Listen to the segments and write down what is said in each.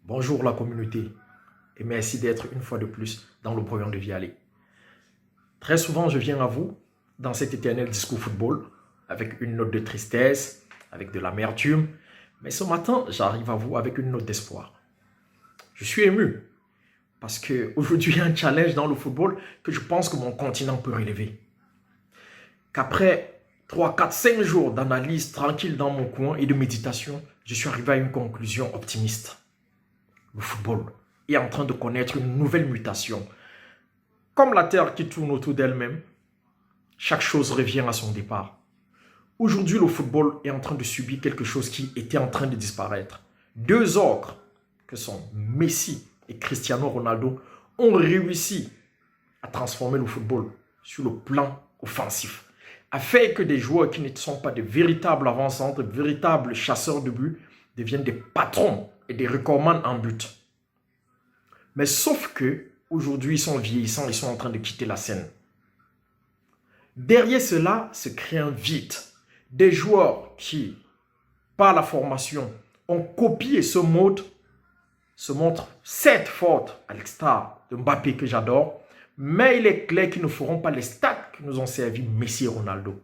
Bonjour la communauté et merci d'être une fois de plus dans le programme de Vialer. Très souvent, je viens à vous dans cet éternel discours football avec une note de tristesse, avec de l'amertume. Mais ce matin, j'arrive à vous avec une note d'espoir. Je suis ému parce qu'aujourd'hui, il y a un challenge dans le football que je pense que mon continent peut relever. Qu'après 3, 4, 5 jours d'analyse tranquille dans mon coin et de méditation, je suis arrivé à une conclusion optimiste. Le football est en train de connaître une nouvelle mutation. Comme la Terre qui tourne autour d'elle-même, chaque chose revient à son départ. Aujourd'hui, le football est en train de subir quelque chose qui était en train de disparaître. Deux ogres, que sont Messi et Cristiano Ronaldo, ont réussi à transformer le football sur le plan offensif, afin que des joueurs qui ne sont pas de véritables avant-centres, de véritables chasseurs de but, deviennent des patrons et des recordman en but. Mais sauf que aujourd'hui, ils sont vieillissants, ils sont en train de quitter la scène. Derrière cela se crée un vide. Des joueurs qui, par la formation, ont copié ce mode, se montrent certes fortes à l'extérieur de Mbappé que j'adore, mais il est clair qu'ils ne feront pas les stats que nous ont servi Messi et Ronaldo.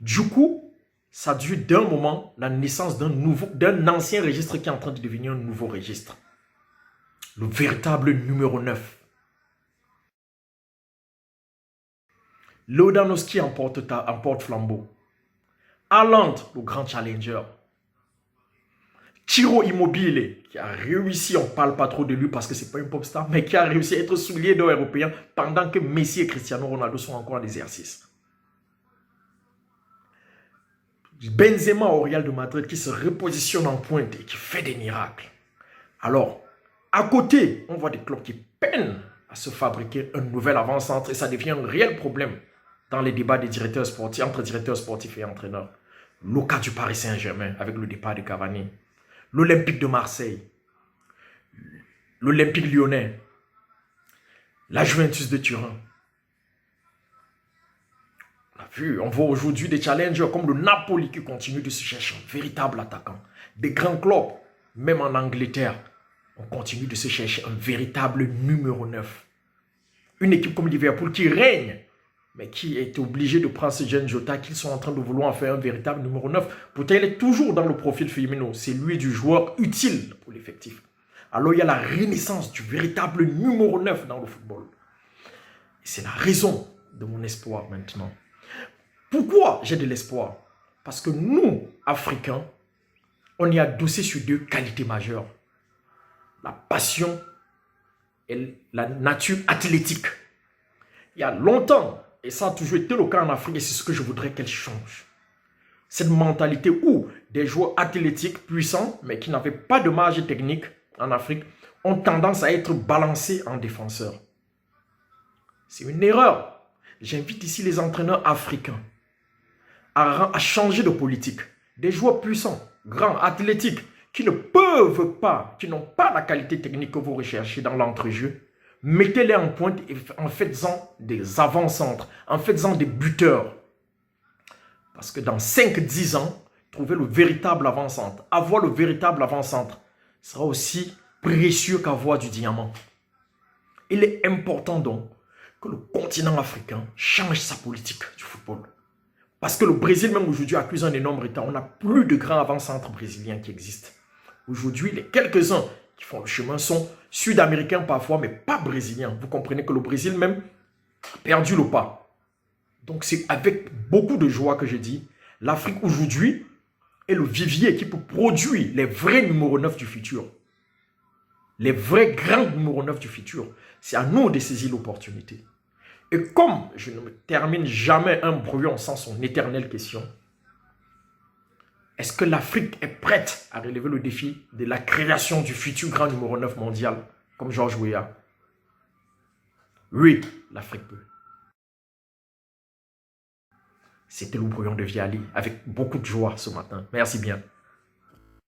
Du coup, ça dure d'un moment la naissance d'un ancien registre qui est en train de devenir un nouveau registre. Le véritable numéro 9. Lewandowski emporte flambeau. Haaland, le grand challenger. Ciro Immobile, qui a réussi, on ne parle pas trop de lui parce que ce n'est pas une pop star, mais qui a réussi à être soulier d'or européen pendant que Messi et Cristiano Ronaldo sont encore en exercice. Benzema au Real de Madrid qui se repositionne en pointe et qui fait des miracles. Alors, à côté, on voit des clubs qui peinent à se fabriquer un nouvel avant-centre et ça devient un réel problème dans les débats des directeurs sportifs, entre directeurs sportifs et entraîneurs. Le cas du Paris Saint-Germain avec le départ de Cavani, l'Olympique de Marseille, l'Olympique lyonnais, la Juventus de Turin. On voit aujourd'hui des challengers comme le Napoli qui continue de se chercher un véritable attaquant. Des grands clubs, même en Angleterre, on continue de se chercher un véritable numéro 9. Une équipe comme Liverpool qui règne, mais qui est obligée de prendre ce jeune Jota qu'ils sont en train de vouloir en faire un véritable numéro 9. Pourtant, il est toujours dans le profil Firmino. C'est lui du joueur utile pour l'effectif. Alors, il y a la renaissance du véritable numéro 9 dans le football. Et c'est la raison de mon espoir maintenant. Pourquoi j'ai de l'espoir? Parce que nous, Africains, on est adossés sur deux qualités majeures. La passion et la nature athlétique. Il y a longtemps, et ça a toujours été le cas en Afrique, et c'est ce que je voudrais qu'elle change. Cette mentalité où des joueurs athlétiques puissants, mais qui n'avaient pas de marge technique en Afrique, ont tendance à être balancés en défenseurs. C'est une erreur. J'invite ici les entraîneurs africains à changer de politique. Des joueurs puissants, grands, athlétiques, qui ne peuvent pas, qui n'ont pas la qualité technique que vous recherchez dans l'entrejeu, mettez-les en pointe en faisant des avant-centres, en faisant des buteurs. Parce que dans 5-10 ans, trouver le véritable avant-centre, avoir le véritable avant-centre sera aussi précieux qu'avoir du diamant. Il est important donc que le continent africain change sa politique du football. Parce que le Brésil, même aujourd'hui, accuse un énorme retard. On n'a plus de grands avant-centres brésiliens qui existent. Aujourd'hui, les quelques-uns qui font le chemin sont sud-américains parfois, mais pas brésiliens. Vous comprenez que le Brésil même a perdu le pas. Donc c'est avec beaucoup de joie que je dis, l'Afrique aujourd'hui est le vivier qui peut produire les vrais numéros 9 du futur. Les vrais grands numéros 9 du futur. C'est à nous de saisir l'opportunité. Et comme je ne me termine jamais un brouillon sans son éternelle question, est-ce que l'Afrique est prête à relever le défi de la création du futur grand numéro 9 mondial, comme Georges Weah? Oui, l'Afrique peut. C'était le brouillon de Vialer avec beaucoup de joie ce matin. Merci bien.